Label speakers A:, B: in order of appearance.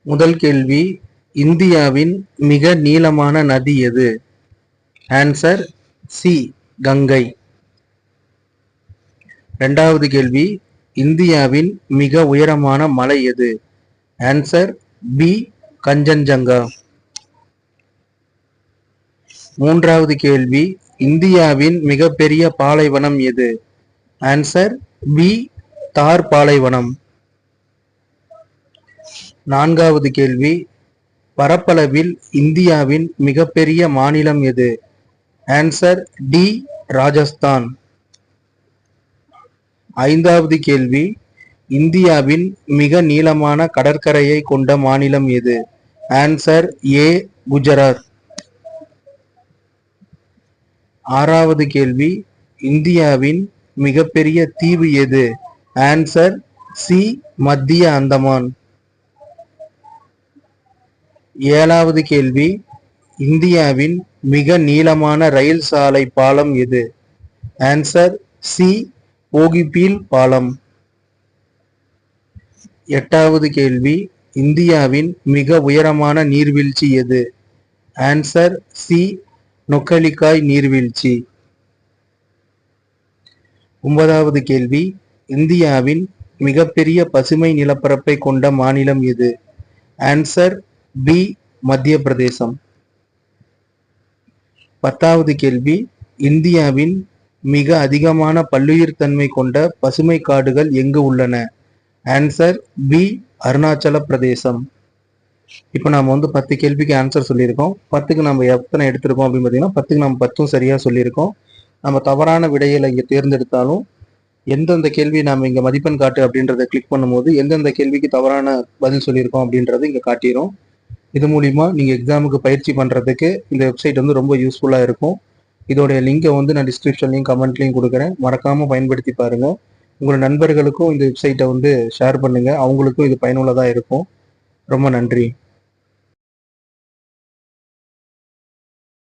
A: முதல் கேள்வி, இந்தியாவின் மிக நீளமான நதி எது? Answer C, Ganga. இரண்டாவது கேள்வி, இந்தியாவின் மிக உயரமான மலை எது? Answer B, Kanchenjunga. மூன்றாவது கேள்வி, இந்தியாவின் மிகப்பெரிய பாலைவனம் எது? ஆன்சர் பி, தார் பாலைவனம். நான்காவது கேள்வி, பரப்பளவில் இந்தியாவின் மிகப்பெரிய மாநிலம் எது? Answer D, Rajasthan. ஐந்தாவது கேள்வி, இந்தியாவின் மிக நீளமான கடற்கரையை கொண்ட மாநிலம் எது? Answer A, Gujarat. ஆறாவது கேள்வி, இந்தியாவின் மிகப்பெரிய தீவு எது? ஆன்சர் சி, மத்திய அந்தமான். ஏழாவது கேள்வி, இந்தியாவின் மிக நீளமான ரயில் சாலை பாலம் எது? ஆன்சர் சி, போகிபீல் பாலம். எட்டாவது கேள்வி, இந்தியாவின் மிக உயரமான நீர்வீழ்ச்சி எது? ஆன்சர் சி, நொக்கலிக்காய் நீர்வீழ்ச்சி. ஒன்பதாவது கேள்வி, இந்தியாவின் மிகப்பெரிய பசுமை நிலப்பரப்பை கொண்ட மாநிலம் எது? ஆன்சர் பி, மத்திய பிரதேசம். பத்தாவது கேள்வி, இந்தியாவின் மிக அதிகமான பல்லுயிர் தன்மை கொண்ட பசுமை காடுகள் எங்கு உள்ளன? ஆன்சர் பி, அருணாச்சல பிரதேசம். இப்போ நம்ம 10 கேள்விக்கு ஆன்சர் சொல்லியிருக்கோம். 10க்கு நம்ம எத்தனை எடுத்திருக்கோம் அப்படின்னு பார்த்தீங்கன்னா 10க்கு நம்ம 10ம் சரியாக சொல்லியிருக்கோம். நம்ம தவறான விடையில இங்கே தேர்ந்தெடுத்தாலும் எந்தெந்த கேள்வி நாம் இங்கே மதிப்பெண் காட்டு அப்படின்றத கிளிக் பண்ணும்போது எந்தெந்த கேள்விக்கு தவறான பதில் சொல்லியிருக்கோம் அப்படின்றது இங்கே காட்டிடும். இது மூலிமா நீங்கள் எக்ஸாமுக்கு பயிற்சி பண்ணுறதுக்கு இந்த வெப்சைட் ரொம்ப யூஸ்ஃபுல்லாக இருக்கும். இதோடைய லிங்கை நான் டிஸ்கிரிப்ஷன்லையும் கமெண்ட்லையும் கொடுக்குறேன். மறக்காமல் பயன்படுத்தி பாருங்கள். உங்களோட நண்பர்களுக்கும் இந்த வெப்சைட்டை ஷேர் பண்ணுங்கள். அவங்களுக்கும் இது பயனுள்ளதாக இருக்கும். ரொம்ப நன்றி.